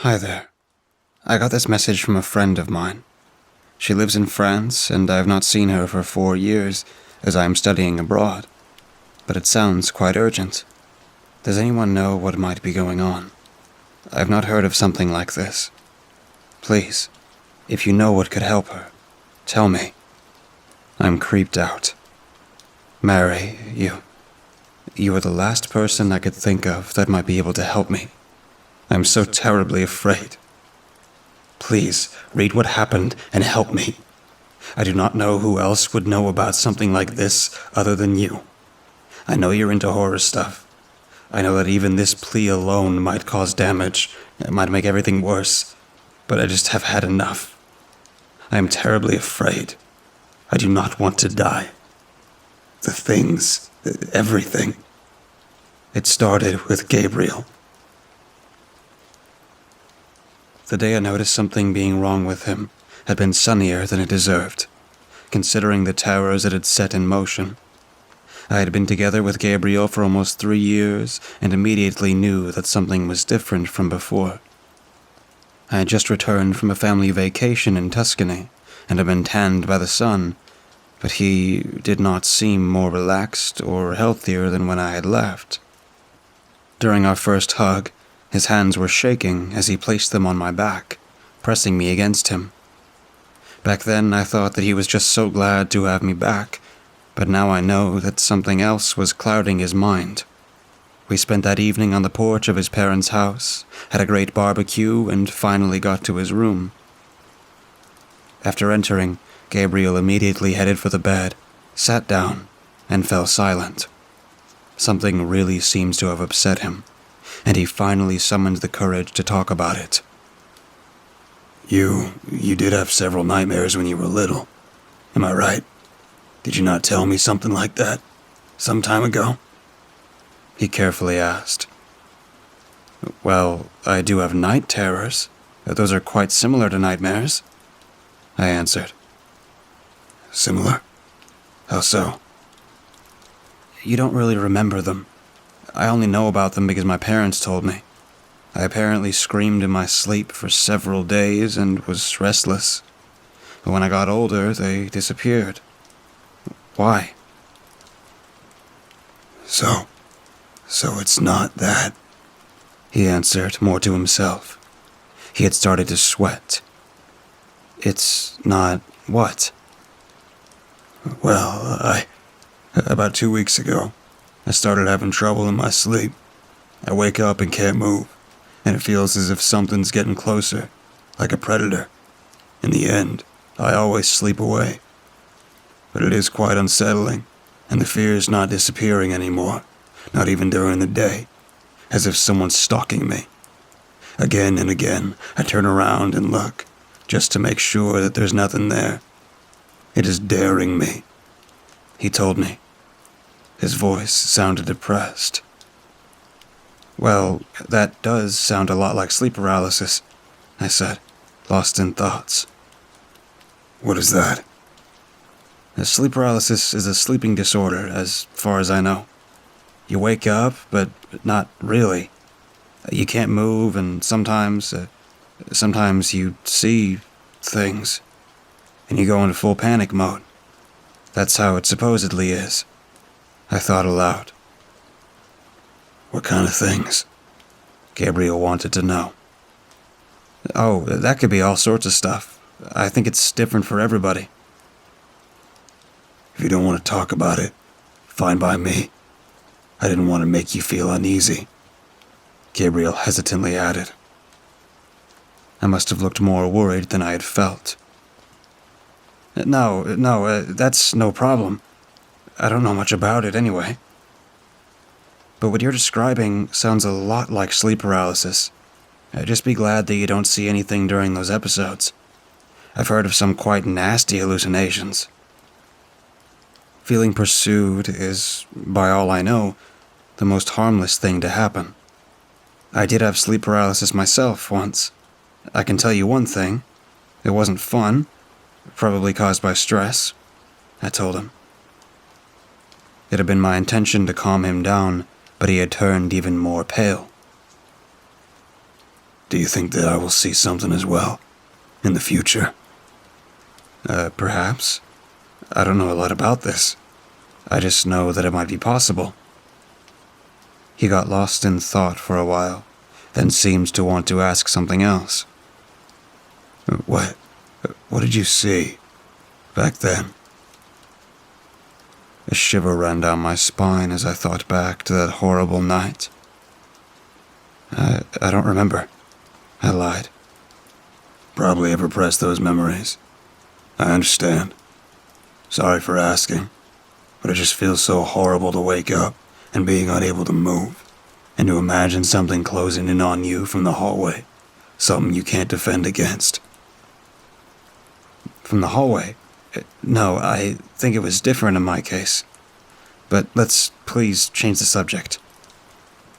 Hi there. I got this message from a friend of mine. She lives in France, and I have not seen her for 4 years, as I am studying abroad. But it sounds quite urgent. Does anyone know what might be going on? I have not heard of something like this. Please, if you know what could help her, tell me. I'm creeped out. Mary, you are the last person I could think of that might be able to help me. I'm so terribly afraid. Please, read what happened and help me. I do not know who else would know about something like this other than you. I know you're into horror stuff. I know that even this plea alone might cause damage. It might make everything worse. But I just have had enough. I am terribly afraid. I do not want to die. The things, everything. It started with Gabriel. The day I noticed something being wrong with him had been sunnier than it deserved, considering the terrors it had set in motion. I had been together with Gabriel for almost 3 years and immediately knew that something was different from before. I had just returned from a family vacation in Tuscany and had been tanned by the sun, but he did not seem more relaxed or healthier than when I had left. During our first hug, his hands were shaking as he placed them on my back, pressing me against him. Back then, I thought that he was just so glad to have me back, but now I know that something else was clouding his mind. We spent that evening on the porch of his parents' house, had a great barbecue, and finally got to his room. After entering, Gabriel immediately headed for the bed, sat down, and fell silent. Something really seems to have upset him, and he finally summoned the courage to talk about it. You did have several nightmares when you were little. Am I right? Did you not tell me something like that some time ago? He carefully asked. Well, I do have night terrors. Those are quite similar to nightmares, I answered. Similar? How so? You don't really remember them. I only know about them because my parents told me. I apparently screamed in my sleep for several days and was restless. But when I got older, they disappeared. Why? So it's not that, he answered, more to himself. He had started to sweat. It's not what? Well, about 2 weeks ago, I started having trouble in my sleep. I wake up and can't move, and it feels as if something's getting closer, like a predator. In the end, I always sleep away. But it is quite unsettling, and the fear's not disappearing anymore, not even during the day, as if someone's stalking me. Again and again, I turn around and look, just to make sure that there's nothing there. It is daring me, he told me. His voice sounded depressed. Well, that does sound a lot like sleep paralysis, I said, lost in thoughts. What is that? Sleep paralysis is a sleeping disorder, as far as I know. You wake up, but not really. You can't move, and sometimes you see things, and you go into full panic mode. That's how it supposedly is. I thought aloud. What kind of things? Gabriel wanted to know. Oh, that could be all sorts of stuff. I think it's different for everybody. If you don't want to talk about it, fine by me. I didn't want to make you feel uneasy, Gabriel hesitantly added. I must have looked more worried than I had felt. No, that's no problem. I don't know much about it anyway. But what you're describing sounds a lot like sleep paralysis. Just be glad that you don't see anything during those episodes. I've heard of some quite nasty hallucinations. Feeling pursued is, by all I know, the most harmless thing to happen. I did have sleep paralysis myself once. I can tell you one thing. It wasn't fun, probably caused by stress, I told him. It had been my intention to calm him down, but he had turned even more pale. Do you think that I will see something as well in the future? Perhaps. I don't know a lot about this. I just know that it might be possible. He got lost in thought for a while, then seemed to want to ask something else. What did you see back then? A shiver ran down my spine as I thought back to that horrible night. I don't remember, I lied. Probably have repressed those memories. I understand. Sorry for asking, but it just feels so horrible to wake up and being unable to move, and to imagine something closing in on you from the hallway, something you can't defend against. From the hallway? No, I think it was different in my case. But let's please change the subject,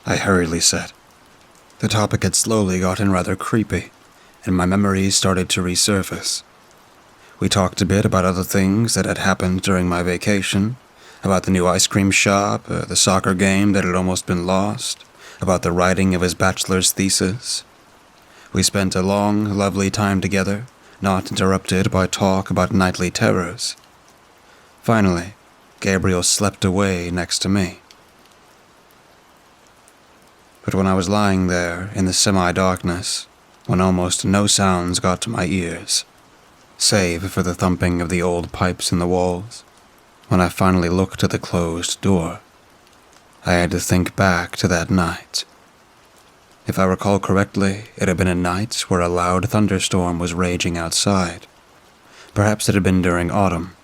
I hurriedly said. The topic had slowly gotten rather creepy, and my memories started to resurface. We talked a bit about other things that had happened during my vacation, about the new ice cream shop, the soccer game that had almost been lost, about the writing of his bachelor's thesis. We spent a long, lovely time together, not interrupted by talk about nightly terrors. Finally, Gabriel slept away next to me. But when I was lying there in the semi-darkness, when almost no sounds got to my ears, save for the thumping of the old pipes in the walls, when I finally looked at the closed door, I had to think back to that night. If I recall correctly, it had been a night where a loud thunderstorm was raging outside. Perhaps it had been during autumn.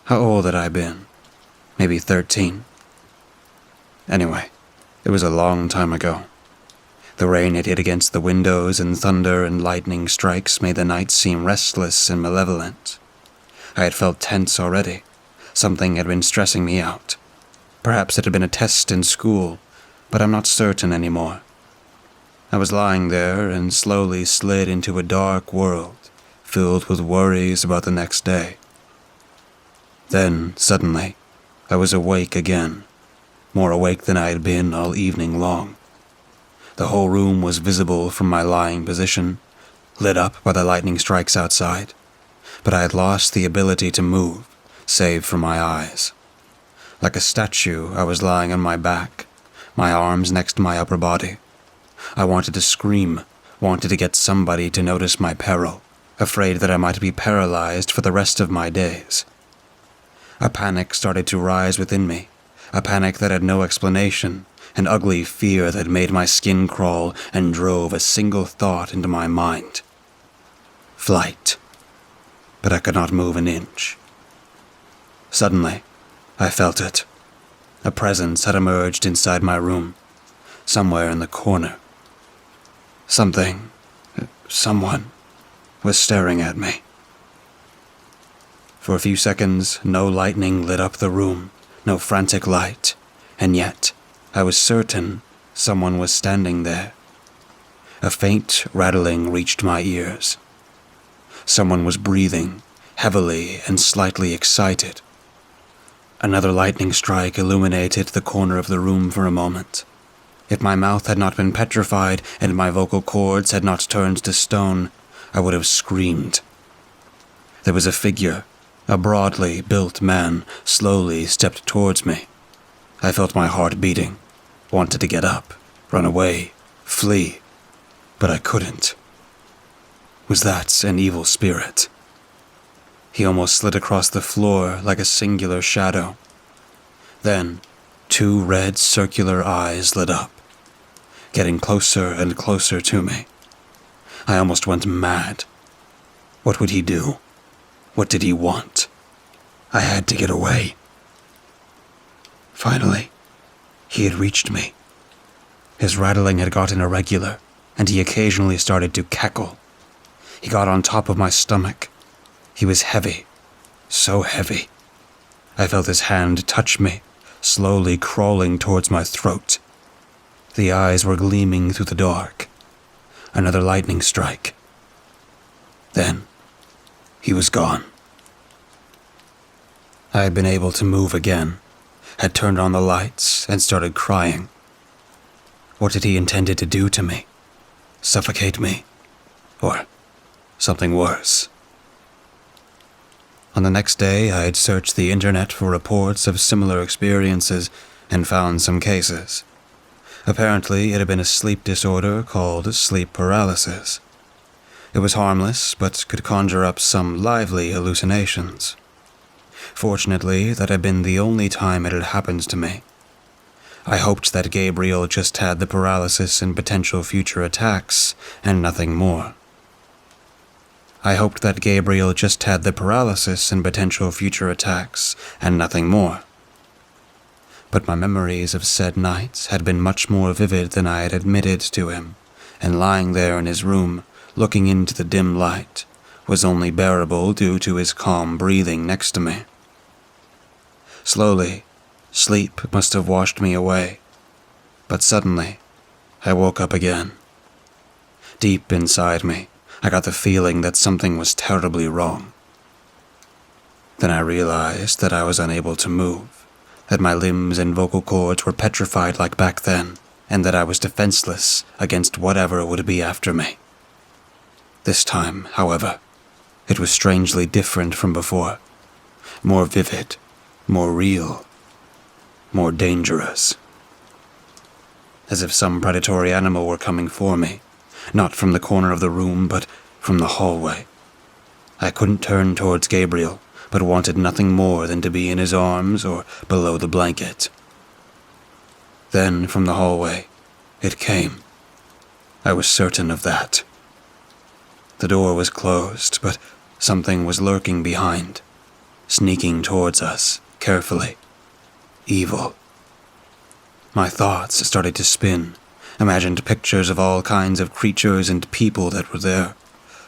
How old had I been? Maybe 13. Anyway, it was a long time ago. The rain had hit against the windows, and thunder and lightning strikes made the night seem restless and malevolent. I had felt tense already. Something had been stressing me out. Perhaps it had been a test in school, but I'm not certain anymore. I was lying there and slowly slid into a dark world, filled with worries about the next day. Then, suddenly, I was awake again, more awake than I had been all evening long. The whole room was visible from my lying position, lit up by the lightning strikes outside, but I had lost the ability to move, save for my eyes. Like a statue, I was lying on my back, my arms next to my upper body. I wanted to scream, wanted to get somebody to notice my peril, afraid that I might be paralyzed for the rest of my days. A panic started to rise within me, a panic that had no explanation, an ugly fear that made my skin crawl and drove a single thought into my mind. Flight. But I could not move an inch. Suddenly, I felt it. A presence had emerged inside my room, somewhere in the corner. Someone was staring at me. For a few seconds, no lightning lit up the room, no frantic light, and yet I was certain someone was standing there. A faint rattling reached my ears. Someone was breathing, heavily and slightly excited. Another lightning strike illuminated the corner of the room for a moment. If my mouth had not been petrified and my vocal cords had not turned to stone, I would have screamed. There was a figure, a broadly built man, slowly stepped towards me. I felt my heart beating, wanted to get up, run away, flee, but I couldn't. Was that an evil spirit? He almost slid across the floor like a singular shadow. Then, two red circular eyes lit up, getting closer and closer to me. I almost went mad. What would he do? What did he want? I had to get away. Finally, he had reached me. His rattling had gotten irregular, and he occasionally started to cackle. He got on top of my stomach. He was heavy, so heavy. I felt his hand touch me, slowly crawling towards my throat. The eyes were gleaming through the dark. Another lightning strike. Then, he was gone. I had been able to move again, had turned on the lights and started crying. What had he intended to do to me? suffocate me, or something worse. On the next day, I had searched the internet for reports of similar experiences and found some cases. Apparently, it had been a sleep disorder called sleep paralysis. It was harmless, but could conjure up some lively hallucinations. Fortunately, that had been the only time it had happened to me. I hoped that Gabriel just had the paralysis and potential future attacks, and nothing more. But my memories of said nights had been much more vivid than I had admitted to him, and lying there in his room, looking into the dim light, was only bearable due to his calm breathing next to me. Slowly, sleep must have washed me away, but suddenly, I woke up again. Deep inside me, I got the feeling that something was terribly wrong. Then I realized that I was unable to move, that my limbs and vocal cords were petrified like back then, and that I was defenseless against whatever would be after me. This time, however, it was strangely different from before, more vivid, more real, more dangerous. As if some predatory animal were coming for me, not from the corner of the room, but from the hallway. I couldn't turn towards Gabriel, but wanted nothing more than to be in his arms or below the blanket. Then, from the hallway, it came. I was certain of that. The door was closed, but something was lurking behind, sneaking towards us, carefully. Evil. My thoughts started to spin, imagined pictures of all kinds of creatures and people that were there,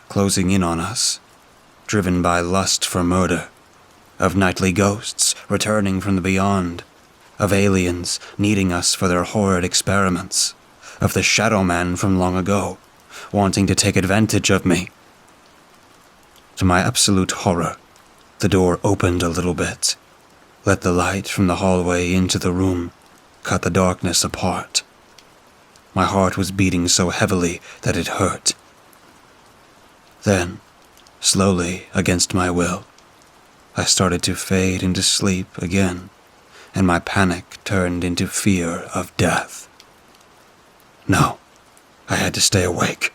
closing in on us, driven by lust for murder, of nightly ghosts returning from the beyond, of aliens needing us for their horrid experiments, of the shadow man from long ago, wanting to take advantage of me. To my absolute horror, the door opened a little bit, let the light from the hallway into the room, cut the darkness apart. My heart was beating so heavily that it hurt. Then, slowly, against my will, I started to fade into sleep again, and my panic turned into fear of death. No, I had to stay awake.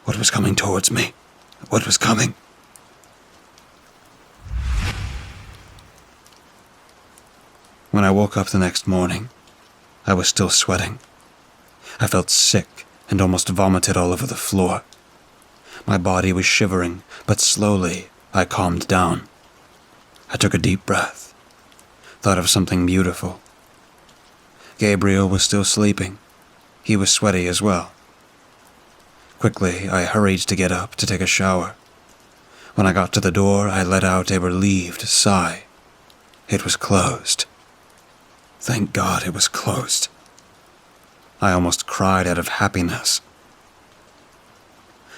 What was coming towards me? What was coming? When I woke up the next morning, I was still sweating. I felt sick and almost vomited all over the floor. My body was shivering, but slowly I calmed down. I took a deep breath, thought of something beautiful. Gabriel was still sleeping. He was sweaty as well. Quickly, I hurried to get up to take a shower. When I got to the door, I let out a relieved sigh. It was closed. Thank God it was closed. I almost cried out of happiness.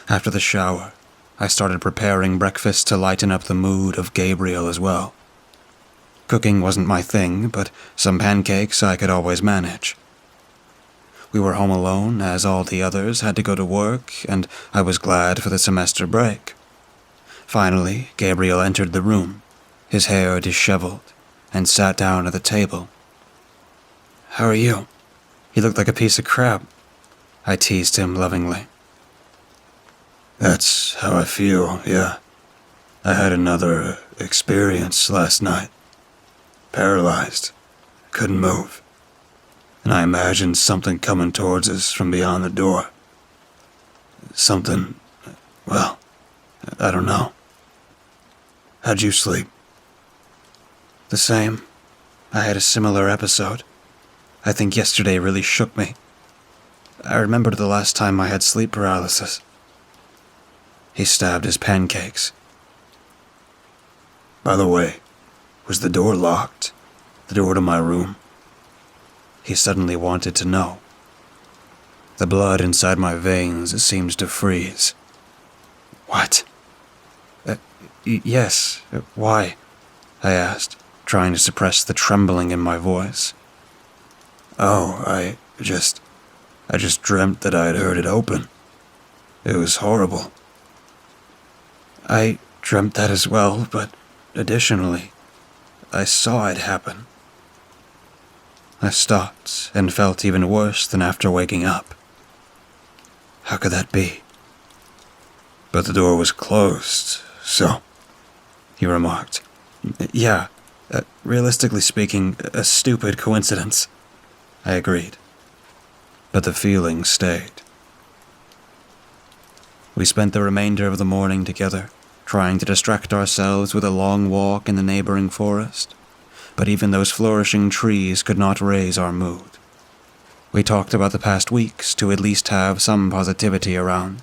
After the shower, I started preparing breakfast to lighten up the mood of Gabriel as well. Cooking wasn't my thing, but some pancakes I could always manage. We were home alone, as all the others had to go to work, and I was glad for the semester break. Finally, Gabriel entered the room, his hair disheveled, and sat down at the table. "How are you? You look like a piece of crap," I teased him lovingly. "That's how I feel, yeah. I had another experience last night. Paralyzed. Couldn't move. And I imagined something coming towards us from beyond the door. Something, well, I don't know. How'd you sleep?" "The same. I had a similar episode. I think yesterday really shook me. I remembered the last time I had sleep paralysis." He stabbed his pancakes. "By the way, was the door locked? The door to my room?" He suddenly wanted to know. The blood inside my veins seemed to freeze. "What?" Yes, why?" I asked, trying to suppress the trembling in my voice. "Oh, I just dreamt that I had heard it open," It was horrible. I dreamt that as well, but additionally, I saw it happen. I stopped and felt even worse than after waking up. How could that be? But the door was closed, so, he remarked. Yeah, realistically speaking, a stupid coincidence. I agreed. But the feeling stayed. We spent the remainder of the morning together, trying to distract ourselves with a long walk in the neighboring forest, but even those flourishing trees could not raise our mood. We talked about the past weeks to at least have some positivity around.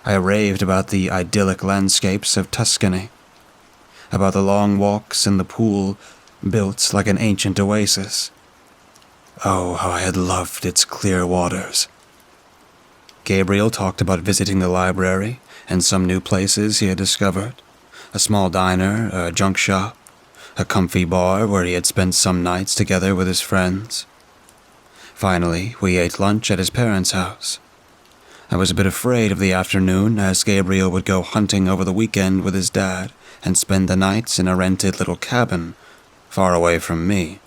I raved about the idyllic landscapes of Tuscany, about the long walks in the pool built like an ancient oasis. Oh, how I had loved its clear waters. Gabriel talked about visiting the library and some new places he had discovered. A small diner, a junk shop, a comfy bar where he had spent some nights together with his friends. Finally, we ate lunch at his parents' house. I was a bit afraid of the afternoon, as Gabriel would go hunting over the weekend with his dad and spend the nights in a rented little cabin, far away from me.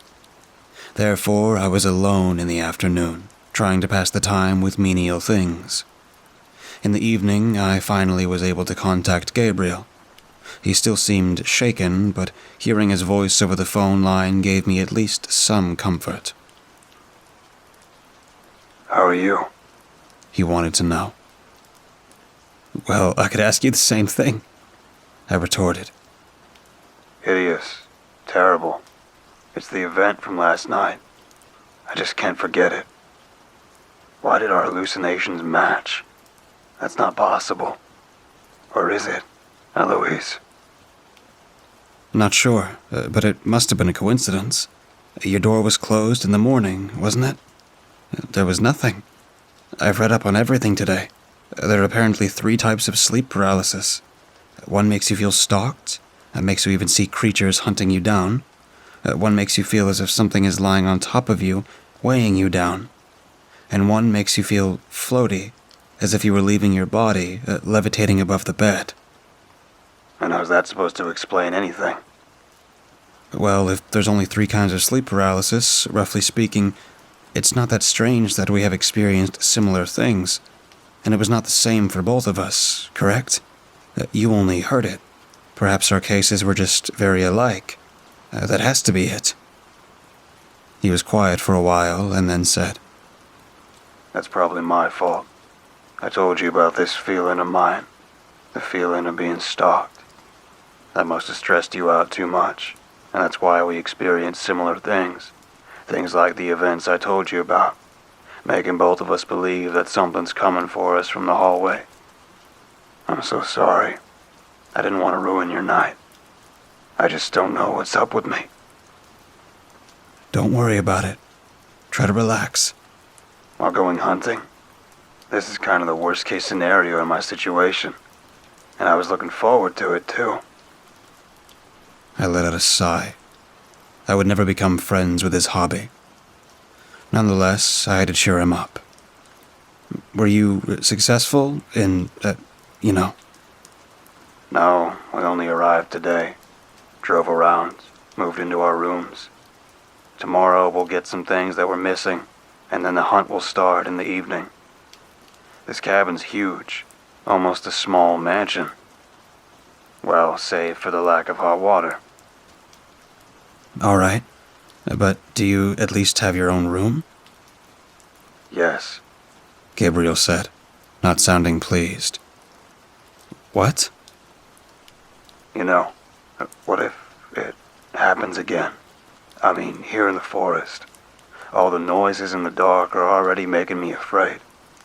Therefore, I was alone in the afternoon, trying to pass the time with menial things. In the evening, I finally was able to contact Gabriel. He still seemed shaken, but hearing his voice over the phone line gave me at least some comfort. How are you? He wanted to know. Well, I could ask you the same thing, I retorted. Hideous. Terrible. It's the event from last night. I just can't forget it. Why did our hallucinations match? That's not possible. Or is it, Eloise? Not sure, but it must have been a coincidence. Your door was closed in the morning, wasn't it? There was nothing. I've read up on everything today. There are apparently 3 types of sleep paralysis. One makes you feel stalked. It makes you even see creatures hunting you down. One makes you feel as if something is lying on top of you, weighing you down. And one makes you feel floaty, as if you were leaving your body, levitating above the bed. And how's that supposed to explain anything? Well, if there's only 3 kinds of sleep paralysis, roughly speaking, it's not that strange that we have experienced similar things. And it was not the same for both of us, correct? You only heard it. Perhaps our cases were just very alike. That has to be it. He was quiet for a while and then said, That's probably my fault. I told you about this feeling of mine. The feeling of being stalked. That must have stressed you out too much. And that's why we experience similar things. Things like the events I told you about. Making both of us believe that something's coming for us from the hallway. I'm so sorry. I didn't want to ruin your night. I just don't know what's up with me. Don't worry about it. Try to relax. While going hunting? This is kind of the worst case scenario in my situation. And I was looking forward to it too. I let out a sigh. I would never become friends with his hobby. Nonetheless, I had to cheer him up. Were you successful in, No, we only arrived today. Drove around, moved into our rooms. Tomorrow we'll get some things that we're missing, and then the hunt will start in the evening. This cabin's huge, almost a small mansion. Well, save for the lack of hot water. All right. But do you at least have your own room? Yes. Gabriel said, not sounding pleased. What? What if it happens again? I mean, here in the forest. All the noises in the dark are already making me afraid,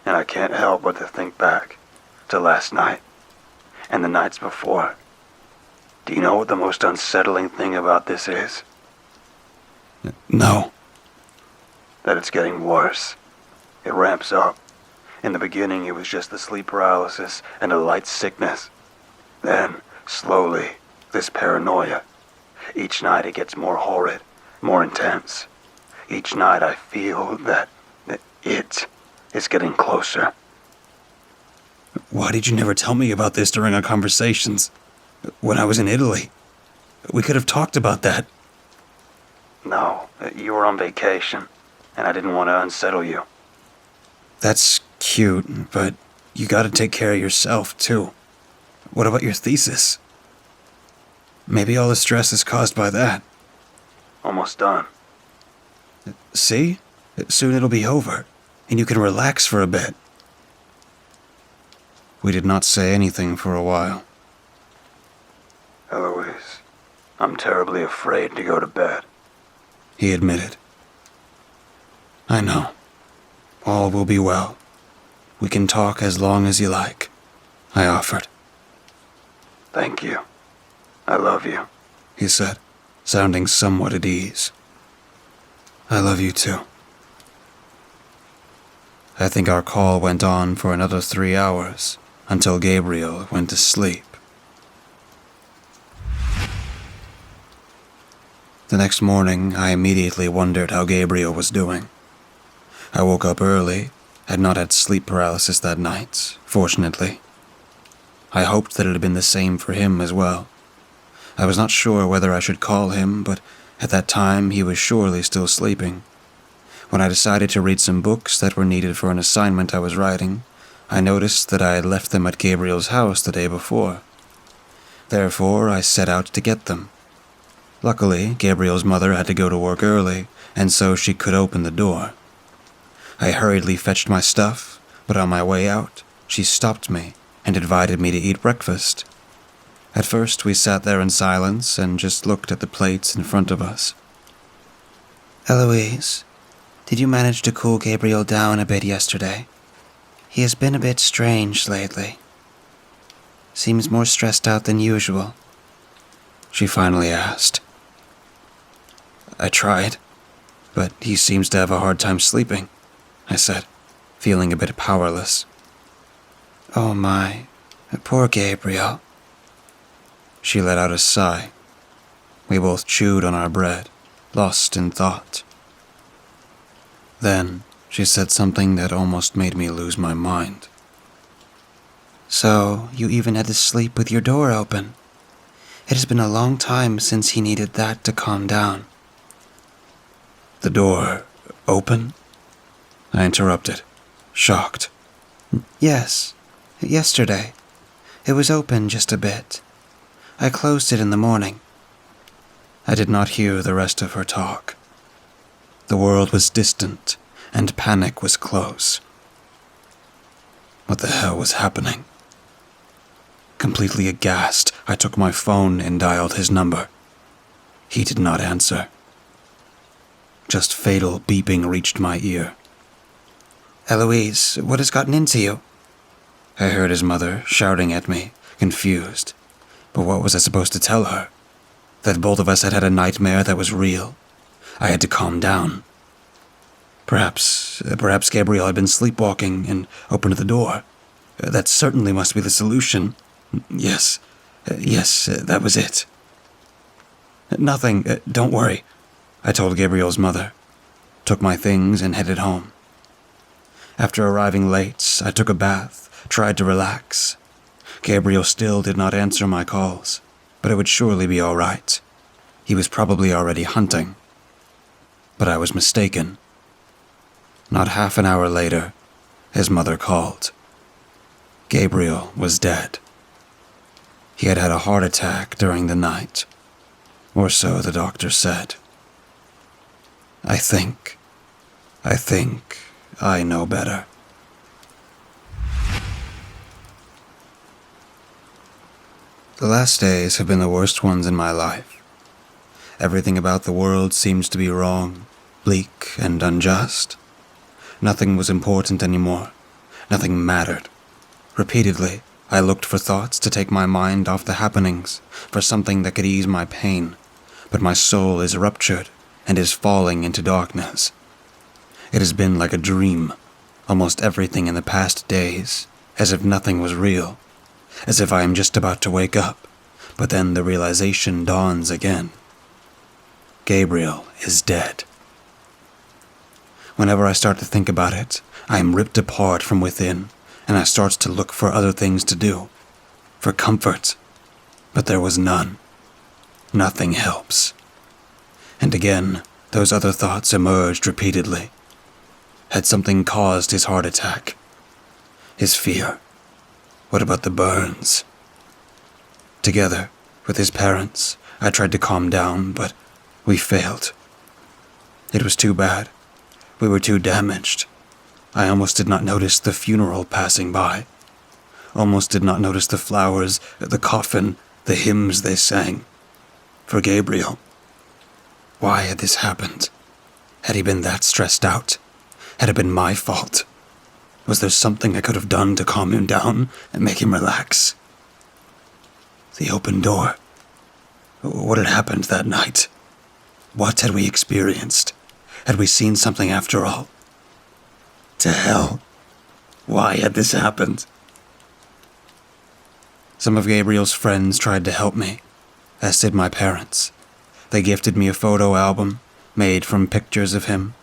and I can't help but to think back to last night and the nights before. Do you know what the most unsettling thing about this is? No. That it's getting worse. It ramps up. In the beginning, it was just the sleep paralysis and a light sickness. Then, slowly, this paranoia. Each night it gets more horrid, more intense. Each night I feel that it is getting closer. Why did you never tell me about this during our conversations? When I was in Italy, we could have talked about that. No, you were on vacation, and I didn't want to unsettle you. That's cute, but you gotta take care of yourself, too. What about your thesis? Maybe all the stress is caused by that. Almost done. See? Soon it'll be over, and you can relax for a bit. We did not say anything for a while. Eloise, I'm terribly afraid to go to bed. He admitted. I know. All will be well. We can talk as long as you like, I offered. Thank you. I love you, He said, sounding somewhat at ease. I love you too. I think our call went on for another 3 hours, until Gabriel went to sleep. The next morning, I immediately wondered how Gabriel was doing. I woke up early, had not had sleep paralysis that night, fortunately. I hoped that it had been the same for him as well. I was not sure whether I should call him, but at that time he was surely still sleeping. When I decided to read some books that were needed for an assignment I was writing, I noticed that I had left them at Gabriel's house the day before. Therefore, I set out to get them. Luckily, Gabriel's mother had to go to work early, and so she could open the door. I hurriedly fetched my stuff, but on my way out, she stopped me and invited me to eat breakfast. At first, we sat there in silence and just looked at the plates in front of us. Eloise, did you manage to cool Gabriel down a bit yesterday? He has been a bit strange lately. Seems more stressed out than usual. She finally asked. I tried, but he seems to have a hard time sleeping, I said, feeling a bit powerless. Oh my, poor Gabriel. She let out a sigh. We both chewed on our bread, lost in thought. Then she said something that almost made me lose my mind. So, you even had to sleep with your door open. It has been a long time since he needed that to calm down. The door open? I interrupted, shocked. Yes, yesterday. It was open just a bit. I closed it in the morning. I did not hear the rest of her talk. The world was distant, and panic was close. What the hell was happening? Completely aghast, I took my phone and dialed his number. He did not answer. Just fatal beeping reached my ear. Eloise, what has gotten into you? I heard his mother shouting at me, confused. But what was I supposed to tell her? That both of us had had a nightmare that was real? I had to calm down. Perhaps Gabriel had been sleepwalking and opened the door. That certainly must be the solution. Yes, that was it. Nothing, don't worry, I told Gabriel's mother, took my things and headed home. After arriving late, I took a bath, tried to relax. Gabriel still did not answer my calls, but it would surely be all right. He was probably already hunting. But I was mistaken. Not half an hour later, his mother called. Gabriel was dead. He had had a heart attack during the night, or so the doctor said. I think I know better. The last days have been the worst ones in my life. Everything about the world seems to be wrong, bleak, and unjust. Nothing was important anymore. Nothing mattered. Repeatedly, I looked for thoughts to take my mind off the happenings, for something that could ease my pain, but my soul is ruptured and is falling into darkness. It has been like a dream, almost everything in the past days, as if nothing was real, as if I am just about to wake up, but then the realization dawns again. Gabriel is dead. Whenever I start to think about it, I am ripped apart from within, and I started to look for other things to do, for comfort, but there was none. Nothing helps. And again, those other thoughts emerged repeatedly. Had something caused his heart attack? His fear? What about the burns? Together, with his parents, I tried to calm down, but we failed. It was too bad. We were too damaged. I almost did not notice the funeral passing by. Almost did not notice the flowers, the coffin, the hymns they sang. For Gabriel. Why had this happened? Had he been that stressed out? Had it been my fault? Was there something I could have done to calm him down and make him relax? The open door. What had happened that night? What had we experienced? Had we seen something after all? To hell. Why had this happened? Some of Gabriel's friends tried to help me, as did my parents. They gifted me a photo album made from pictures of him,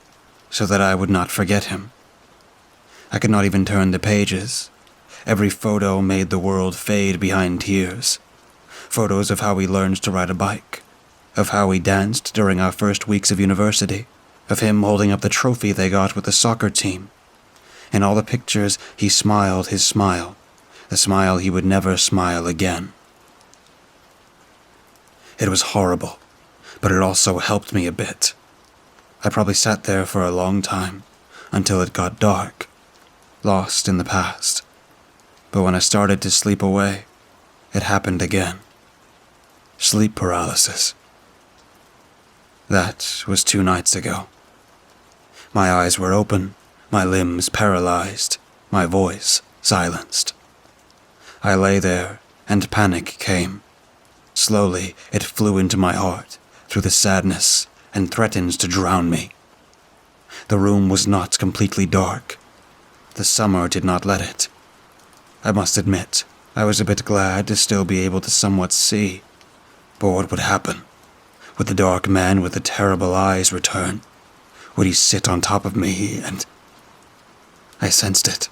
so that I would not forget him. I could not even turn the pages. Every photo made the world fade behind tears. Photos of how we learned to ride a bike, of how we danced during our first weeks of university, of him holding up the trophy they got with the soccer team. In all the pictures, he smiled his smile, the smile he would never smile again. It was horrible, but it also helped me a bit. I probably sat there for a long time, until it got dark, lost in the past. But when I started to sleep away, it happened again. Sleep paralysis. That was 2 nights ago. My eyes were open, my limbs paralyzed, my voice silenced. I lay there, and panic came. Slowly, it flew into my heart, through the sadness, and threatened to drown me. The room was not completely dark. The summer did not let it. I must admit, I was a bit glad to still be able to somewhat see. But what would happen? Would the dark man with the terrible eyes return? Would he sit on top of me and... I sensed it.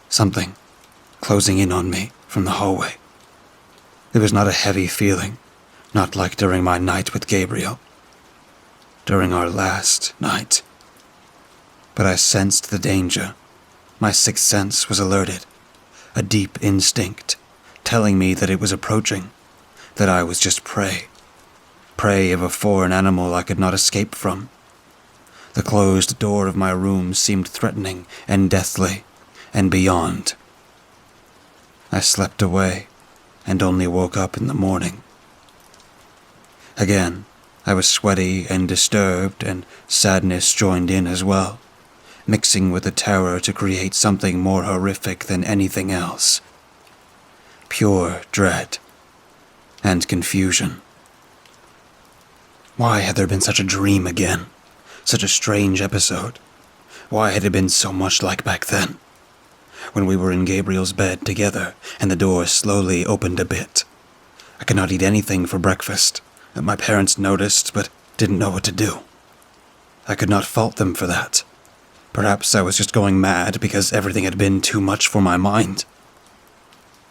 Something closing in on me from the hallway. It was not a heavy feeling, not like during my night with Gabriel. During our last night. But I sensed the danger. My sixth sense was alerted. A deep instinct, telling me that it was approaching, that I was just prey. Prey of a foreign animal I could not escape from. The closed door of my room seemed threatening and deathly, and beyond. I slept away, and only woke up in the morning. Again, I was sweaty and disturbed, and sadness joined in as well, mixing with the terror to create something more horrific than anything else. Pure dread and confusion. Why had there been such a dream again? Such a strange episode? Why had it been so much like back then? When we were in Gabriel's bed together, and the door slowly opened a bit. I could not eat anything for breakfast. My parents noticed, but didn't know what to do. I could not fault them for that. Perhaps I was just going mad because everything had been too much for my mind.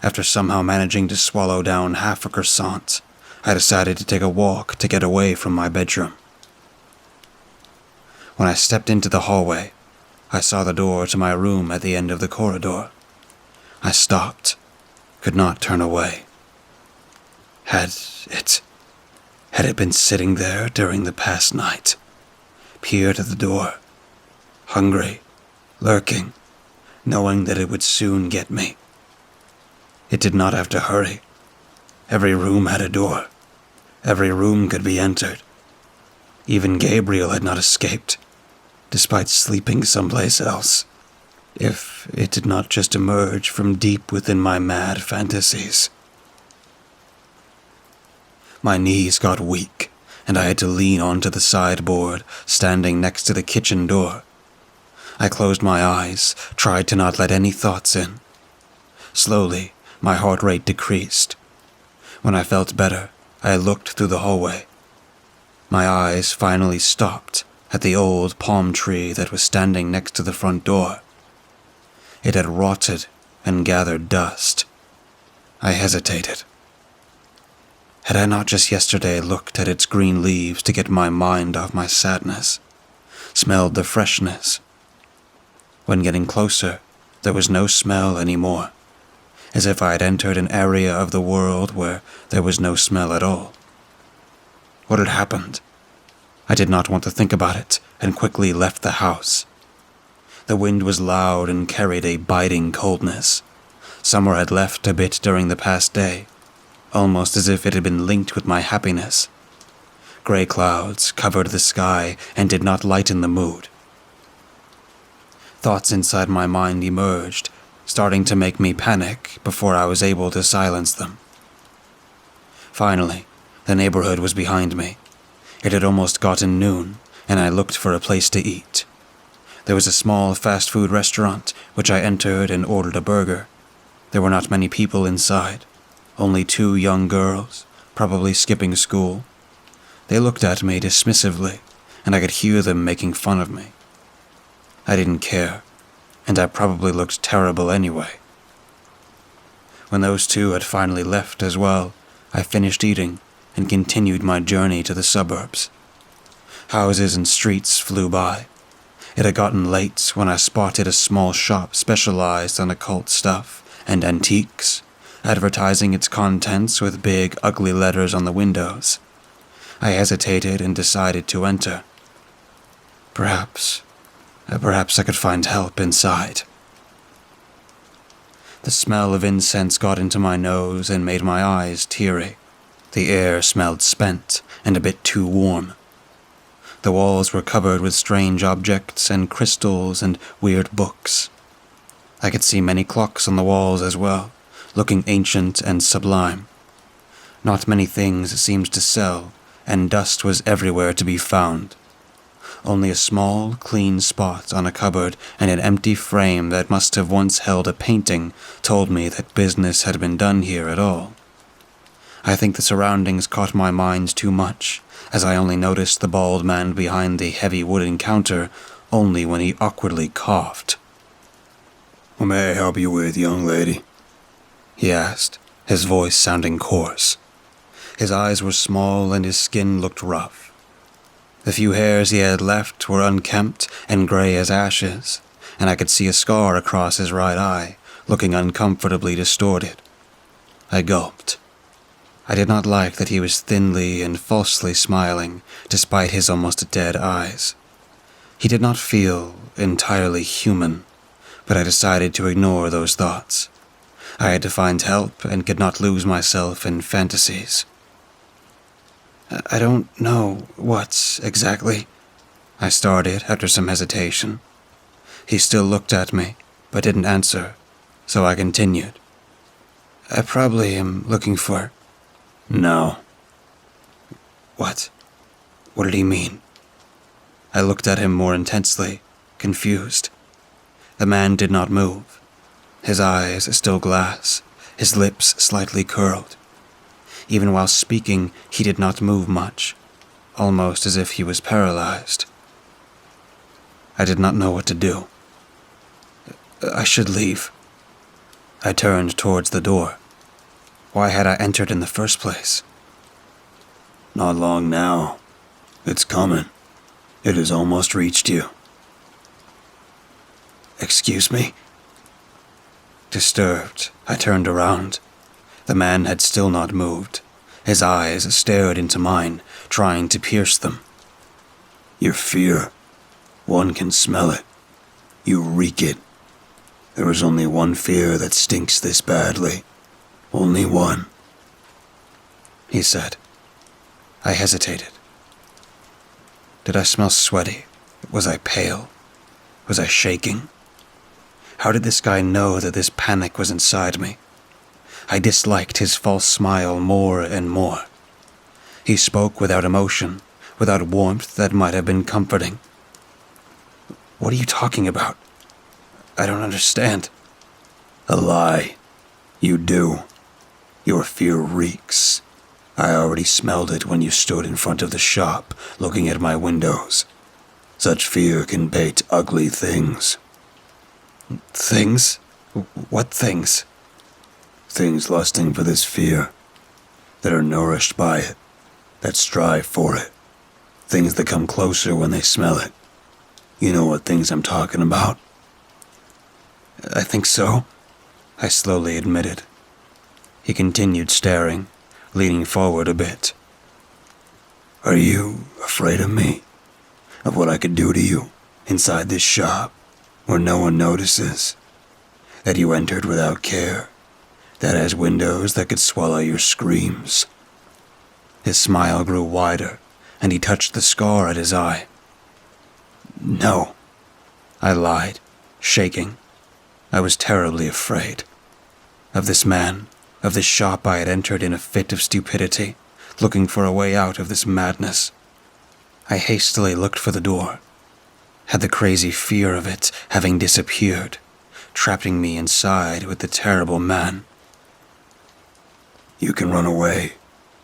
After somehow managing to swallow down half a croissant, I decided to take a walk to get away from my bedroom. When I stepped into the hallway, I saw the door to my room at the end of the corridor. I stopped, could not turn away. Had it been sitting there during the past night? Peered at the door, hungry, lurking, knowing that it would soon get me. It did not have to hurry. Every room had a door. Every room could be entered. Even Gabriel had not escaped, despite sleeping someplace else, if it did not just emerge from deep within my mad fantasies. My knees got weak, and I had to lean onto the sideboard, standing next to the kitchen door. I closed my eyes, tried to not let any thoughts in. Slowly, my heart rate decreased. When I felt better, I looked through the hallway. My eyes finally stopped at the old palm tree that was standing next to the front door. It had rotted and gathered dust. I hesitated. Had I not just yesterday looked at its green leaves to get my mind off my sadness, smelled the freshness? When getting closer, there was no smell anymore, as if I had entered an area of the world where there was no smell at all. What had happened? I did not want to think about it and quickly left the house. The wind was loud and carried a biting coldness. Summer had left a bit during the past day, almost as if it had been linked with my happiness. Gray clouds covered the sky and did not lighten the mood. Thoughts inside my mind emerged, starting to make me panic before I was able to silence them. Finally, the neighborhood was behind me. It had almost gotten noon, and I looked for a place to eat. There was a small fast food restaurant, which I entered and ordered a burger. There were not many people inside, only 2 young girls, probably skipping school. They looked at me dismissively, and I could hear them making fun of me. I didn't care, and I probably looked terrible anyway. When those 2 had finally left as well, I finished eating and continued my journey to the suburbs. Houses and streets flew by. It had gotten late when I spotted a small shop specialized in occult stuff and antiques, advertising its contents with big, ugly letters on the windows. I hesitated and decided to enter. Perhaps I could find help inside. The smell of incense got into my nose and made my eyes teary. The air smelled spent and a bit too warm. The walls were covered with strange objects and crystals and weird books. I could see many clocks on the walls as well, looking ancient and sublime. Not many things seemed to sell, and dust was everywhere to be found. Only a small, clean spot on a cupboard and an empty frame that must have once held a painting told me that business had been done here at all. I think the surroundings caught my mind too much, as I only noticed the bald man behind the heavy wooden counter only when he awkwardly coughed. "What may I help you with, young lady?" he asked, his voice sounding coarse. His eyes were small and his skin looked rough. The few hairs he had left were unkempt and gray as ashes, and I could see a scar across his right eye, looking uncomfortably distorted. I gulped. I did not like that he was thinly and falsely smiling, despite his almost dead eyes. He did not feel entirely human, but I decided to ignore those thoughts. I had to find help and could not lose myself in fantasies. I don't know what exactly, I started after some hesitation. He still looked at me, but didn't answer, so I continued. I probably am looking for... No. What? What did he mean? I looked at him more intensely, confused. The man did not move. His eyes still glass, his lips slightly curled. Even while speaking, he did not move much, almost as if he was paralyzed. I did not know what to do. I should leave. I turned towards the door. Why had I entered in the first place? Not long now. It's coming. It has almost reached you. Excuse me? Disturbed, I turned around. The man had still not moved. His eyes stared into mine, trying to pierce them. Your fear. One can smell it. You reek it. There is only one fear that stinks this badly. Only one. He said. I hesitated. Did I smell sweaty? Was I pale? Was I shaking? How did this guy know that this panic was inside me? I disliked his false smile more and more. He spoke without emotion, without warmth that might have been comforting. What are you talking about? I don't understand. A lie. You do. Your fear reeks. I already smelled it when you stood in front of the shop, looking at my windows. Such fear can bait ugly things. Things? What things? Things lusting for this fear, that are nourished by it, that strive for it. Things that come closer when they smell it. You know what things I'm talking about? I think so, I slowly admitted. He continued staring, leaning forward a bit. Are you afraid of me? Of what I could do to you inside this shop where no one notices? That you entered without care? That has windows that could swallow your screams? His smile grew wider, and he touched the scar at his eye. No, I lied, shaking. I was terribly afraid. Of this man, of this shop I had entered in a fit of stupidity, looking for a way out of this madness. I hastily looked for the door. Had the crazy fear of it having disappeared, trapping me inside with the terrible man. You can run away,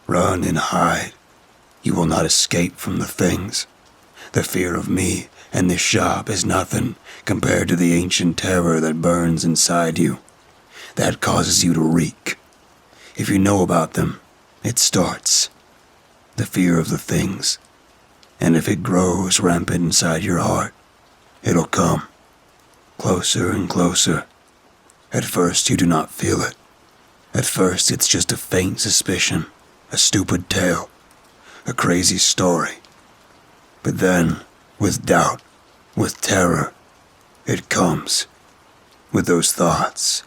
run and hide. You will not escape from the things. The fear of me and this shop is nothing compared to the ancient terror that burns inside you. That causes you to reek. If you know about them, it starts. The fear of the things. And if it grows rampant inside your heart, it'll come. Closer and closer. At first you do not feel it. At first it's just a faint suspicion, a stupid tale, a crazy story. But then, with doubt, with terror, it comes. With those thoughts.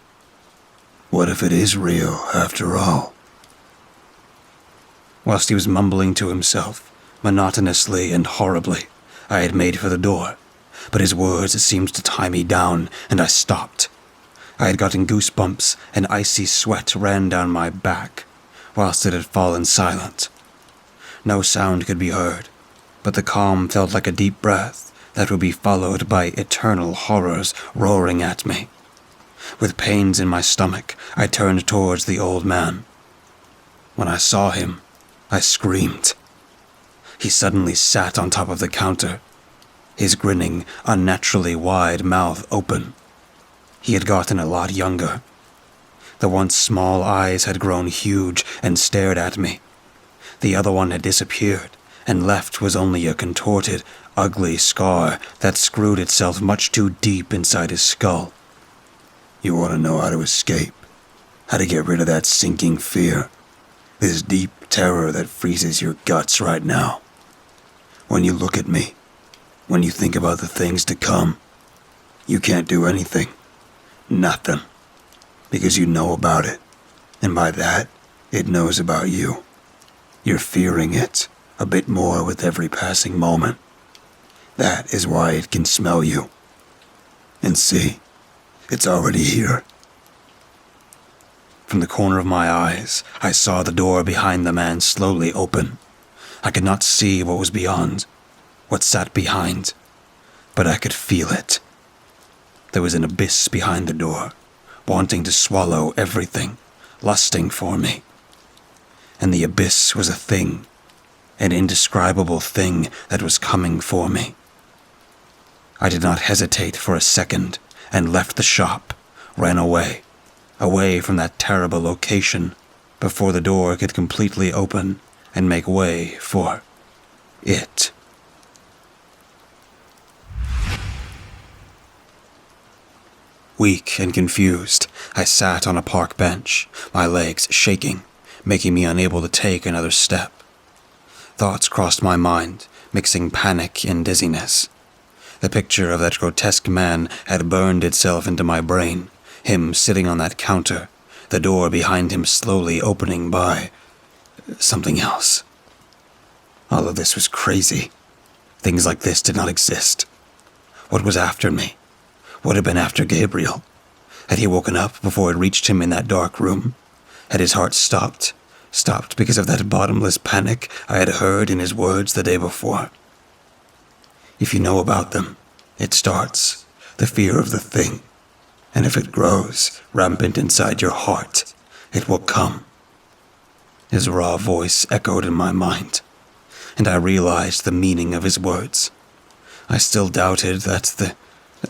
What if it is real after all? Whilst he was mumbling to himself, monotonously and horribly, I had made for the door, but his words seemed to tie me down, and I stopped. I had gotten goosebumps, and icy sweat ran down my back, whilst it had fallen silent. No sound could be heard, but the calm felt like a deep breath that would be followed by eternal horrors roaring at me. With pains in my stomach, I turned towards the old man. When I saw him, I screamed. He suddenly sat on top of the counter, his grinning, unnaturally wide mouth open. He had gotten a lot younger. The once small eyes had grown huge and stared at me. The other one had disappeared, and left was only a contorted, ugly scar that screwed itself much too deep inside his skull. You want to know how to escape? How to get rid of that sinking fear? This deep terror that freezes your guts right now? When you look at me, when you think about the things to come, you can't do anything. Nothing. Because you know about it. And by that, it knows about you. You're fearing it a bit more with every passing moment. That is why it can smell you. And see, it's already here. From the corner of my eyes, I saw the door behind the man slowly open. I could not see what was beyond, what sat behind, but I could feel it. There was an abyss behind the door, wanting to swallow everything, lusting for me. And the abyss was a thing, an indescribable thing that was coming for me. I did not hesitate for a second and left the shop, ran away from that terrible location before the door could completely open and make way for it. Weak and confused, I sat on a park bench, my legs shaking, making me unable to take another step. Thoughts crossed my mind, mixing panic and dizziness. The picture of that grotesque man had burned itself into my brain, him sitting on that counter, the door behind him slowly opening by something else. All of this was crazy. Things like this did not exist. What was after me? What had been after Gabriel? Had he woken up before it reached him in that dark room? Had his heart stopped because of that bottomless panic I had heard in his words the day before? If you know about them, it starts, the fear of the thing. And if it grows rampant inside your heart, it will come. His raw voice echoed in my mind, and I realized the meaning of his words. I still doubted that the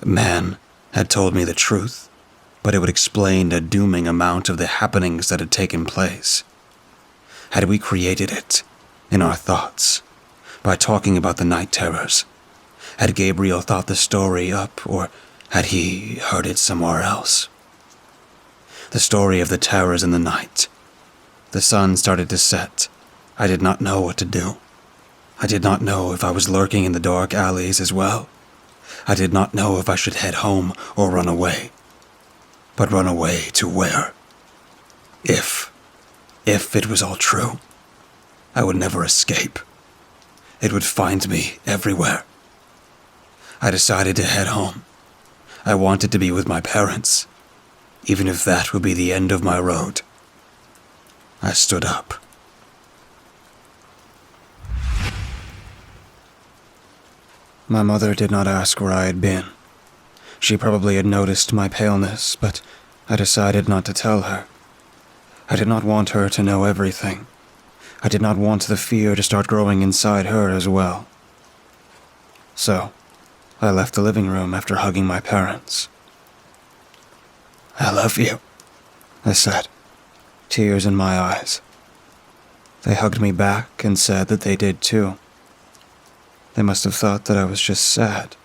man had told me the truth, but it would explain a dooming amount of the happenings that had taken place. Had we created it in our thoughts by talking about the night terrors? Had Gabriel thought the story up, or had he heard it somewhere else? The story of the terrors in the night. The sun started to set. I did not know what to do. I did not know if I was lurking in the dark alleys as well. I did not know if I should head home or run away. But run away to where? If it was all true, I would never escape. It would find me everywhere. I decided to head home. I wanted to be with my parents, even if that would be the end of my road. I stood up. My mother did not ask where I had been. She probably had noticed my paleness, but I decided not to tell her. I did not want her to know everything. I did not want the fear to start growing inside her as well. So, I left the living room after hugging my parents. "I love you," I said, tears in my eyes. They hugged me back and said that they did too. They must have thought that I was just sad.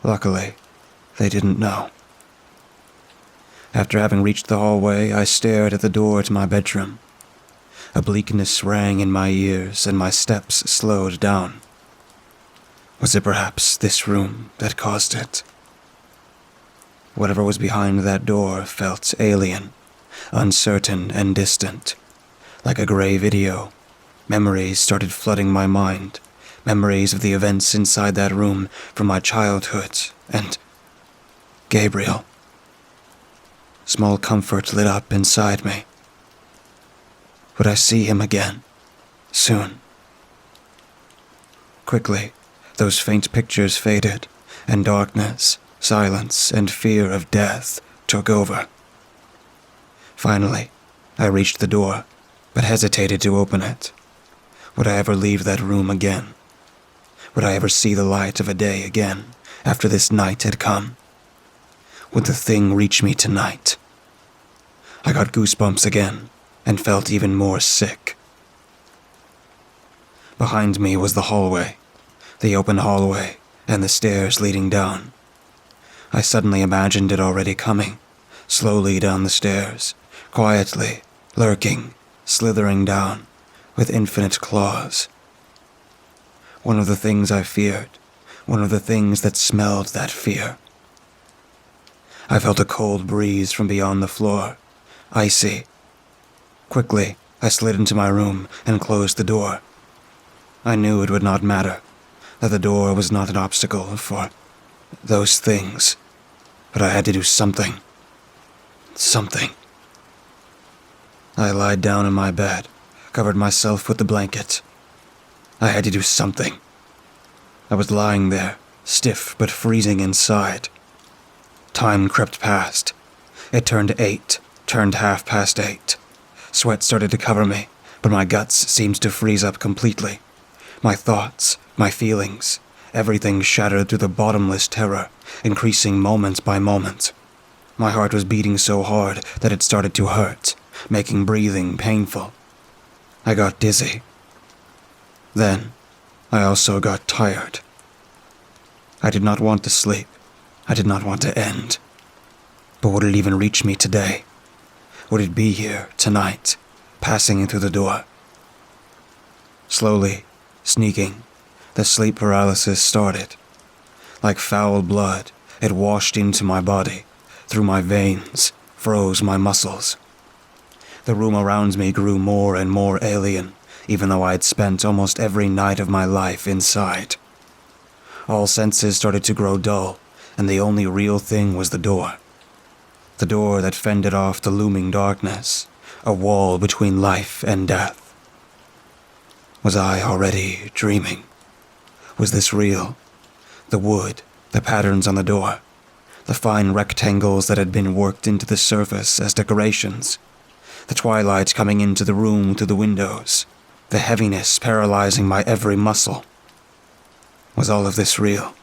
Luckily, they didn't know. After having reached the hallway, I stared at the door to my bedroom. A bleakness rang in my ears and my steps slowed down. Was it perhaps this room that caused it? Whatever was behind that door felt alien, uncertain and distant. Like a gray video, memories started flooding my mind. Memories of the events inside that room from my childhood, and Gabriel. Small comfort lit up inside me. Would I see him again? Soon? Quickly, those faint pictures faded, and darkness, silence, and fear of death took over. Finally, I reached the door, but hesitated to open it. Would I ever leave that room again? Would I ever see the light of a day again after this night had come? Would the thing reach me tonight? I got goosebumps again and felt even more sick. Behind me was the hallway, the open hallway and the stairs leading down. I suddenly imagined it already coming, slowly down the stairs, quietly, lurking, slithering down, with infinite claws. One of the things I feared, one of the things that smelled that fear. I felt a cold breeze from beyond the floor, icy. Quickly, I slid into my room and closed the door. I knew it would not matter, that the door was not an obstacle for those things, but I had to do something. Something. I lied down in my bed, covered myself with the blanket. I had to do something. I was lying there, stiff but freezing inside. Time crept past. It turned 8, turned 8:30. Sweat started to cover me, but my guts seemed to freeze up completely. My thoughts, my feelings, everything shattered through the bottomless terror, increasing moment by moment. My heart was beating so hard that it started to hurt, making breathing painful. I got dizzy. Then, I also got tired. I did not want to sleep. I did not want to end. But would it even reach me today? Would it be here, tonight, passing in through the door? Slowly, sneaking, the sleep paralysis started. Like foul blood, it washed into my body, through my veins, froze my muscles. The room around me grew more and more alien, even though I had spent almost every night of my life inside. All senses started to grow dull, and the only real thing was the door. The door that fended off the looming darkness, a wall between life and death. Was I already dreaming? Was this real? The wood, the patterns on the door, the fine rectangles that had been worked into the surface as decorations, the twilight coming into the room through the windows, the heaviness paralyzing my every muscle. Was all of this real?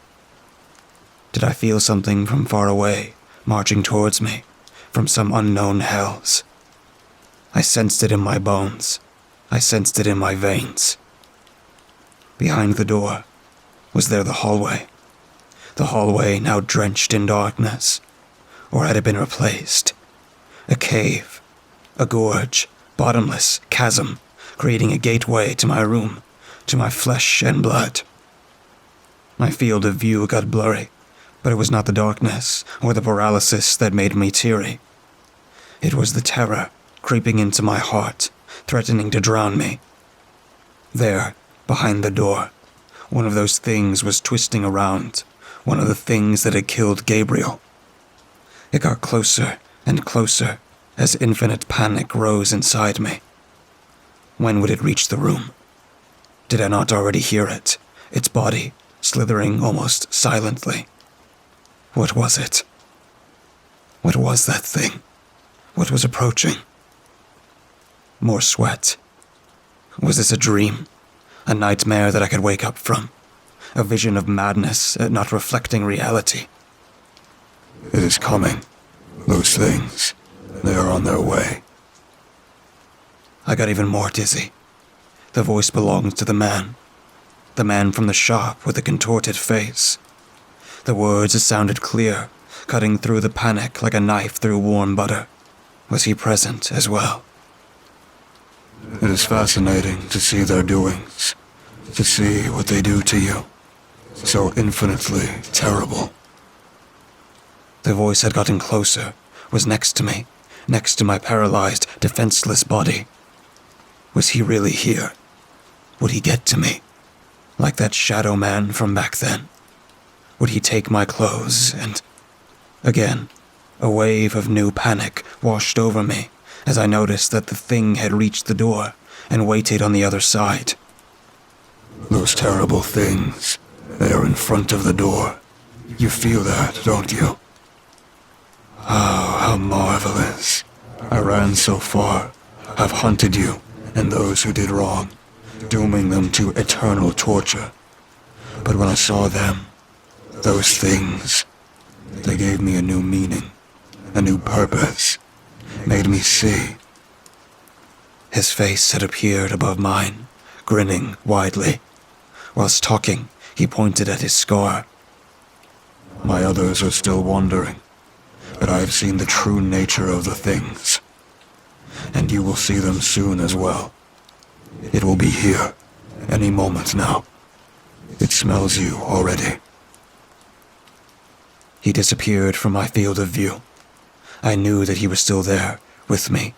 Did I feel something from far away, marching towards me from some unknown hells. I sensed it in my bones. I sensed it in my veins. Behind the door was there the hallway. The hallway now drenched in darkness. Or had it been replaced? A cave, a gorge, bottomless chasm, creating a gateway to my room, to my flesh and blood. My field of view got blurry, but it was not the darkness or the paralysis that made me teary. It was the terror creeping into my heart, threatening to drown me. There, behind the door, one of those things was twisting around, one of the things that had killed Gabriel. It got closer and closer as infinite panic rose inside me. When would it reach the room? Did I not already hear it, its body slithering almost silently? What was it? What was that thing? What was approaching? More sweat. Was this a dream? A nightmare that I could wake up from? A vision of madness not reflecting reality? It is coming. Those things, they are on their way. I got even more dizzy. The voice belonged to the man from the shop with the contorted face. The words sounded clear, cutting through the panic like a knife through warm butter. Was he present as well? It is fascinating to see their doings, to see what they do to you. So infinitely terrible. The voice had gotten closer, was next to me, next to my paralyzed, defenseless body. Was he really here? Would he get to me? Like that shadow man from back then? Would he take my clothes and... Again, a wave of new panic washed over me as I noticed that the thing had reached the door and waited on the other side. Those terrible things, they are in front of the door. You feel that, don't you? Oh, how marvelous. I ran so far, have hunted you and those who did wrong, dooming them to eternal torture. But when I saw them, those things, they gave me a new meaning, a new purpose, made me see. His face had appeared above mine, grinning widely. Whilst talking, he pointed at his scar. My others are still wondering, but I have seen the true nature of the things. And you will see them soon as well. It will be here, any moment now. It smells you already. He disappeared from my field of view. I knew that he was still there, with me,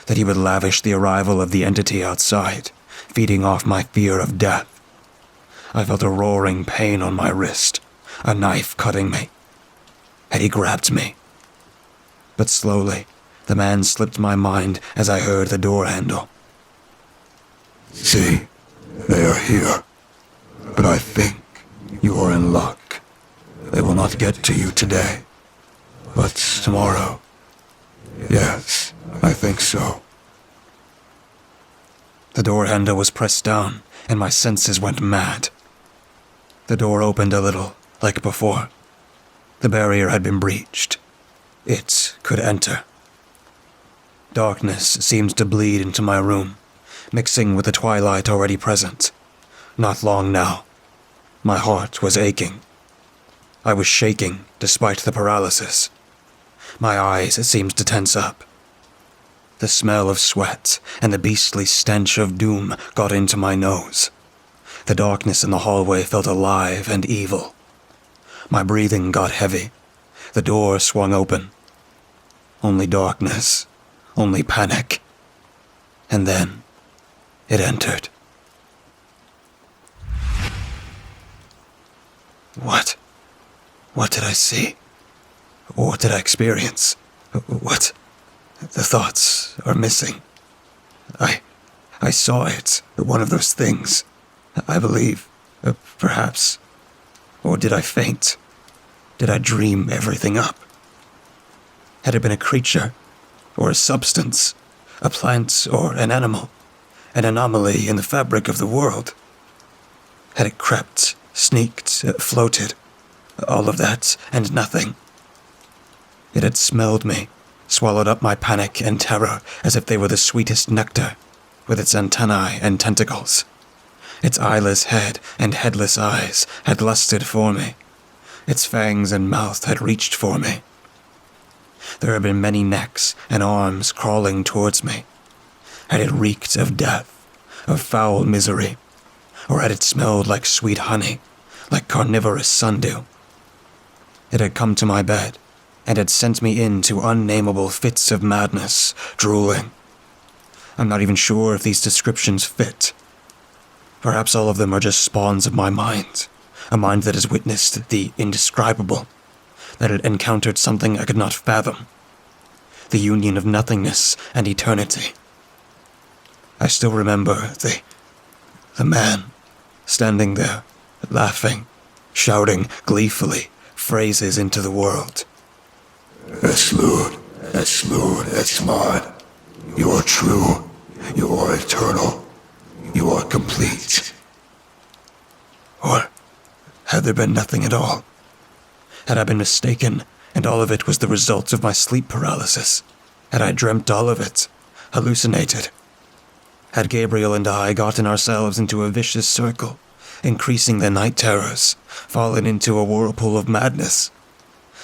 that he would lavish the arrival of the entity outside, feeding off my fear of death. I felt a roaring pain on my wrist, a knife cutting me. Had he grabbed me? But slowly, the man slipped my mind as I heard the door handle. See, they are here. But I think you are in luck. They will not get to you today. But tomorrow. Yes, I think so. The door handle was pressed down, and my senses went mad. The door opened a little, like before. The barrier had been breached. It could enter. Darkness seemed to bleed into my room, mixing with the twilight already present. Not long now. My heart was aching. I was shaking despite the paralysis. My eyes seemed to tense up. The smell of sweat and the beastly stench of doom got into my nose. The darkness in the hallway felt alive and evil. My breathing got heavy. The door swung open. Only darkness, only panic. And then it entered. What? What did I see? What did I experience? What? The thoughts are missing. I saw it, one of those things. I believe, perhaps. Or did I faint? Did I dream everything up? Had it been a creature, or a substance, a plant or an animal, an anomaly in the fabric of the world? Had it crept, sneaked, floated, all of that and nothing? It had smelled me, swallowed up my panic and terror as if they were the sweetest nectar, with its antennae and tentacles. Its eyeless head and headless eyes had lusted for me. Its fangs and mouth had reached for me. There had been many necks and arms crawling towards me. Had it reeked of death, of foul misery, or had it smelled like sweet honey, like carnivorous sundew? It had come to my bed, and had sent me into unnameable fits of madness, drooling. I'm not even sure if these descriptions fit. Perhaps all of them are just spawns of my mind, a mind that has witnessed the indescribable, that had encountered something I could not fathom, the union of nothingness and eternity. I still remember the man standing there, laughing, shouting gleefully phrases into the world. Eslud, Esmod. You are true. You are eternal. You are complete. Or had there been nothing at all? Had I been mistaken, and all of it was the result of my sleep paralysis? Had I dreamt all of it, hallucinated? Had Gabriel and I gotten ourselves into a vicious circle, increasing the night terrors, fallen into a whirlpool of madness?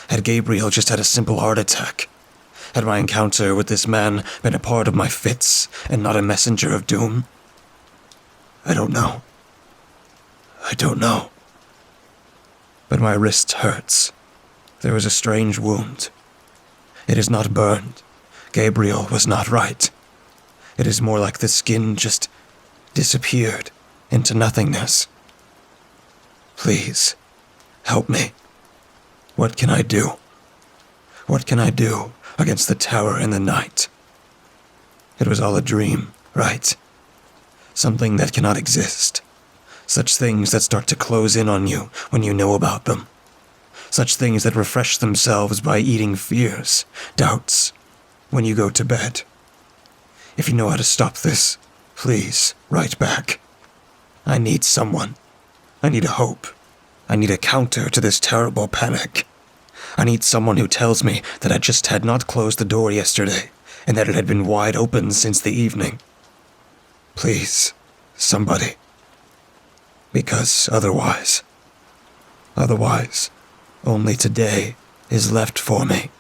Had Gabriel just had a simple heart attack? Had my encounter with this man been a part of my fits and not a messenger of doom? I don't know. But my wrist hurts. There is a strange wound. It is not burned. Gabriel was not right. It is more like the skin just disappeared into nothingness. Please, help me. What can I do? What can I do against the terror in the night? It was all a dream, right? Something that cannot exist. Such things that start to close in on you when you know about them. Such things that refresh themselves by eating fears, doubts, when you go to bed. If you know how to stop this, please, write back. I need someone. I need a hope. I need a counter to this terrible panic. I need someone who tells me that I just had not closed the door yesterday, and that it had been wide open since the evening. Please, somebody. Because otherwise, only today is left for me.